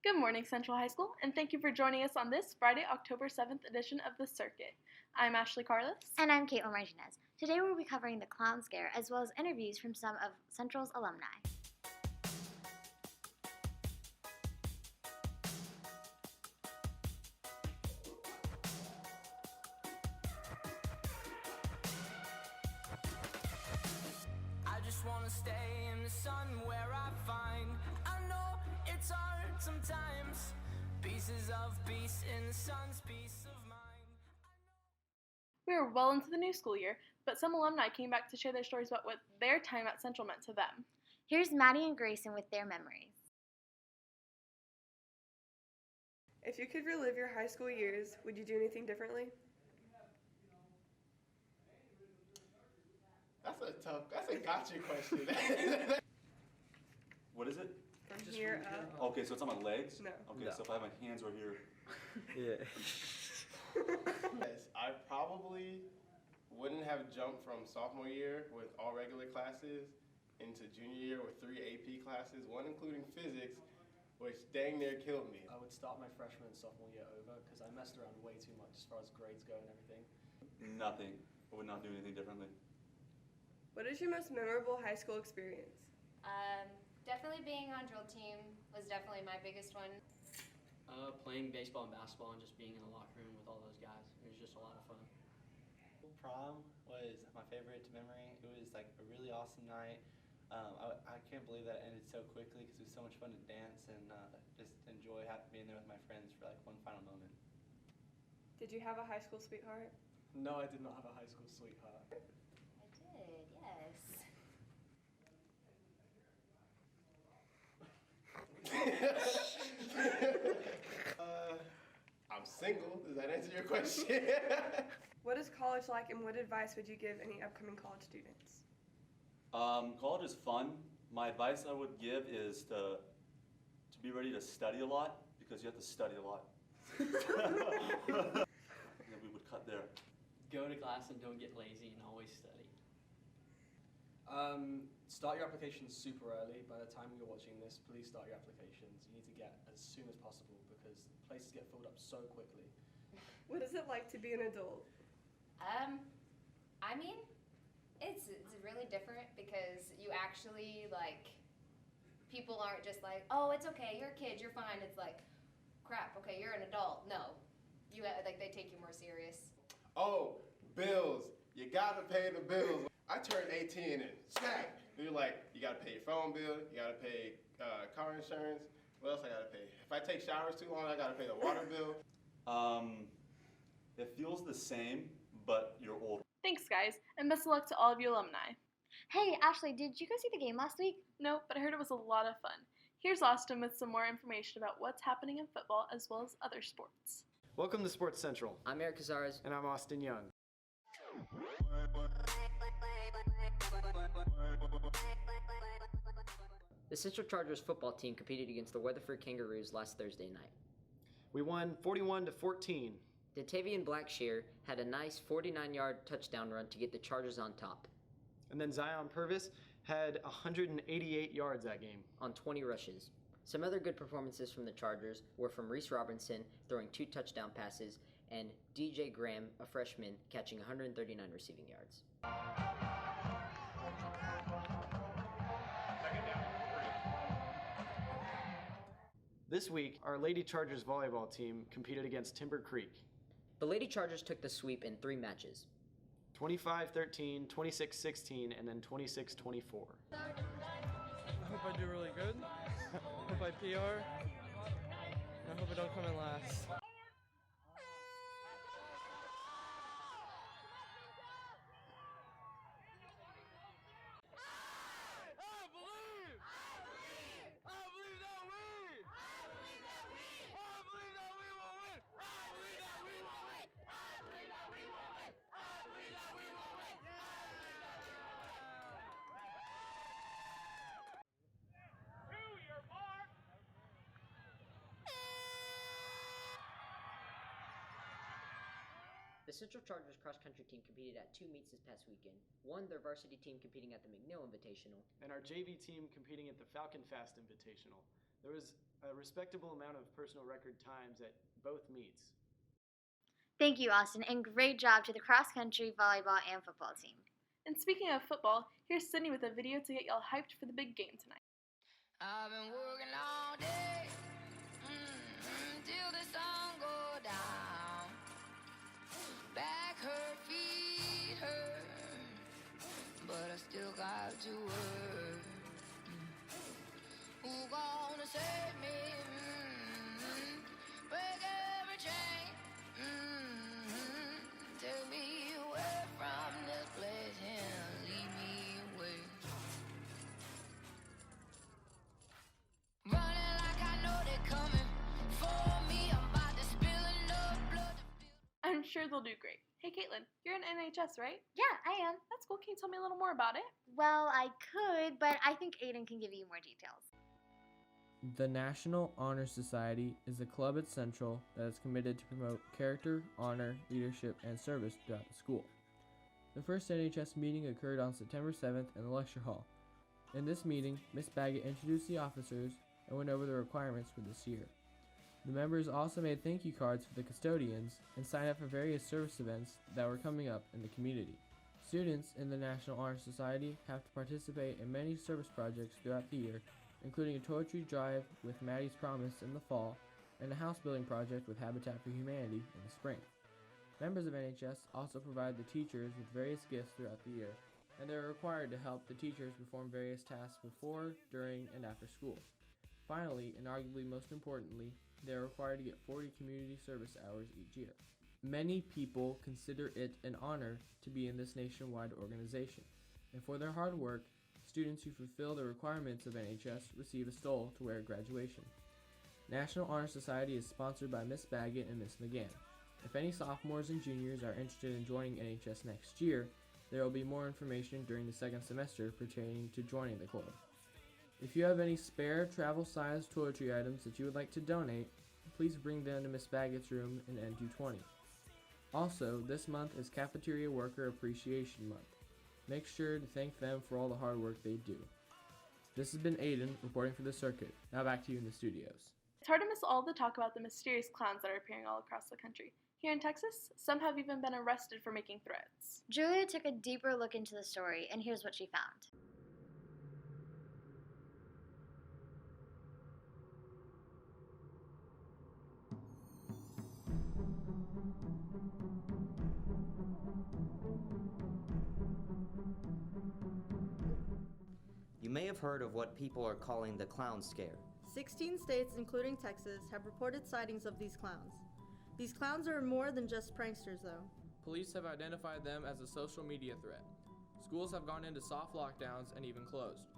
Good morning, Central High School, and thank you for joining us on this Friday, October 7th edition of The Circuit. I'm Ashley Carlos. And I'm Caitlin Martinez. Today we'll be covering the Clown Scare as well as interviews from some of Central's alumni. I just wanna stay in the sun where I find I know it's hard sometimes. Pieces of peace in the sun's peace of mind. We are well into the new school year, but some alumni came back to share their stories about what their time at Central meant to them. Here's Maddie and Grayson with their memories. If you could relive your high school years, would you do anything differently? That's a gotcha question. What is it? From here up? Okay, so it's on my legs? No. Okay, so if I have my hands right here. Yeah. Yes, I probably wouldn't have jumped from sophomore year with all regular classes into junior year with 3 AP classes, one including physics, which dang near killed me. I would start my freshman and sophomore year over because I messed around way too much as far as grades go and everything. Nothing. I would not do anything differently. What is your most memorable high school experience? Definitely being on drill team was definitely my biggest one. Playing baseball and basketball and just being in the locker room with all those guys. It was just a lot of fun. Prom was my favorite memory. It was like a really awesome night. I can't believe that it ended so quickly because it was so much fun to dance and just enjoy being there with my friends for like one final moment. Did you have a high school sweetheart? No, I did not have a high school sweetheart. I did, yes. I'm single. Does that answer your question? What is college like, and what advice would you give any upcoming college students? College is fun. My advice I would give is to be ready to study a lot, because you have to study a lot. And we would cut there. Go to class and don't get lazy and always study. Start your applications super early. By the time you're watching this, please start your applications. You need to get as soon as possible because places get filled up so quickly. What is it like to be an adult? I mean, it's really different because you actually, like, people aren't just like, oh, it's okay, you're a kid, you're fine. It's like, crap, okay, you're an adult. No. They take you more serious. Oh, bills. You gotta pay the bills. I turned 18 and smack. You're like, you gotta pay your phone bill, you gotta pay car insurance. What else I gotta pay? If I take showers too long, I gotta pay the water bill. It feels the same, but you're older. Thanks, guys, and best of luck to all of you alumni. Hey, Ashley, did you go see the game last week? No, but I heard it was a lot of fun. Here's Austin with some more information about what's happening in football as well as other sports. Welcome to Sports Central. I'm Eric Cazares. And I'm Austin Young. The Central Chargers football team competed against the Weatherford Kangaroos last Thursday night. We won 41-14. Datavian Blackshear had a nice 49-yard touchdown run to get the Chargers on top. And then Zion Purvis had 188 yards that game. On 20 rushes. Some other good performances from the Chargers were from Reese Robinson throwing 2 touchdown passes and DJ Graham, a freshman, catching 139 receiving yards. This week, our Lady Chargers volleyball team competed against Timber Creek. The Lady Chargers took the sweep in 3 matches. 25-13, 26-16, and then 26-24. I hope I do really good. Hope I PR. I hope I don't come in last. The Central Chargers cross-country team competed at 2 meets this past weekend. One, their varsity team competing at the McNeil Invitational. And our JV team competing at the Falcon Fast Invitational. There was a respectable amount of personal record times at both meets. Thank you, Austin, and great job to the cross-country, volleyball, and football team. And speaking of football, here's Sydney with a video to get y'all hyped for the big game tonight. I've been working all day till the sun go down. Back hurt, feet hurt, but I still got to work. Who gonna save me? Break every chain. Take me away from this place and lead me away. Running like I know they're coming for me. I'm about to spill enough blood. I'm sure they'll do great. Hey Caitlin, you're in NHS, right? Yeah, I am. That's cool. Can you tell me a little more about it? Well, I could, but I think Aiden can give you more details. The National Honor Society is a club at Central that is committed to promote character, honor, leadership, and service throughout the school. The first NHS meeting occurred on September 7th in the lecture hall. In this meeting, Miss Baggett introduced the officers and went over the requirements for this year. The members also made thank you cards for the custodians and signed up for various service events that were coming up in the community. Students in the National Honor Society have to participate in many service projects throughout the year, including a toiletry drive with Maddie's Promise in the fall and a house building project with Habitat for Humanity in the spring. Members of NHS also provide the teachers with various gifts throughout the year, and they are required to help the teachers perform various tasks before, during, and after school. Finally, and arguably most importantly, they are required to get 40 community service hours each year. Many people consider it an honor to be in this nationwide organization, and for their hard work, students who fulfill the requirements of NHS receive a stole to wear at graduation. National Honor Society is sponsored by Miss Baggett and Miss McGann. If any sophomores and juniors are interested in joining NHS next year, there will be more information during the second semester pertaining to joining the club. If you have any spare travel-sized toiletry items that you would like to donate, please bring them to Miss Baggett's room in N220. Also, this month is Cafeteria Worker Appreciation Month. Make sure to thank them for all the hard work they do. This has been Aiden reporting for the circuit. Now back to you in the studios. It's hard to miss all the talk about the mysterious clowns that are appearing all across the country. Here in Texas, some have even been arrested for making threats. Julia took a deeper look into the story, and here's what she found. You may have heard of what people are calling the clown scare. 16 states, including Texas, have reported sightings of these clowns. These clowns are more than just pranksters, though. Police have identified them as a social media threat. Schools have gone into soft lockdowns and even closed.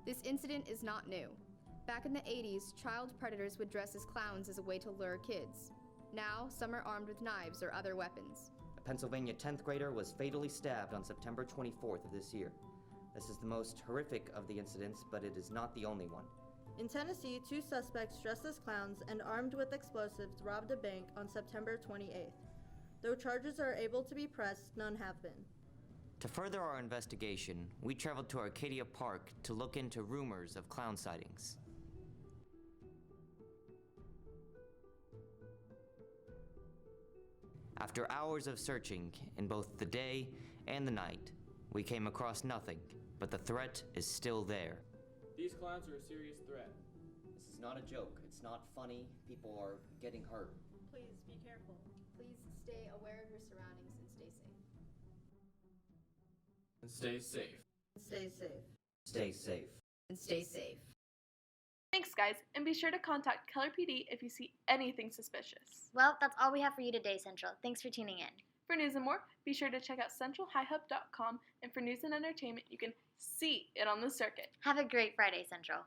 This incident is not new. Back in the 80s, child predators would dress as clowns as a way to lure kids. Now, some are armed with knives or other weapons. A Pennsylvania 10th grader was fatally stabbed on September 24th of this year. This is the most horrific of the incidents, but it is not the only one. In Tennessee, 2 suspects dressed as clowns and armed with explosives robbed a bank on September 28th. Though charges are able to be pressed, none have been. To further our investigation, we traveled to Arcadia Park to look into rumors of clown sightings. After hours of searching in both the day and the night, we came across nothing, but the threat is still there. These clowns are a serious threat. This is not a joke. It's not funny. People are getting hurt. Please be careful. Please stay aware of your surroundings and stay safe. And stay safe. Stay safe. Stay safe. And stay safe. Thanks, guys, and be sure to contact Keller PD if you see anything suspicious. Well, that's all we have for you today, Central. Thanks for tuning in. For news and more, be sure to check out centralhighhub.com, and for news and entertainment, you can see it on the circuit. Have a great Friday, Central.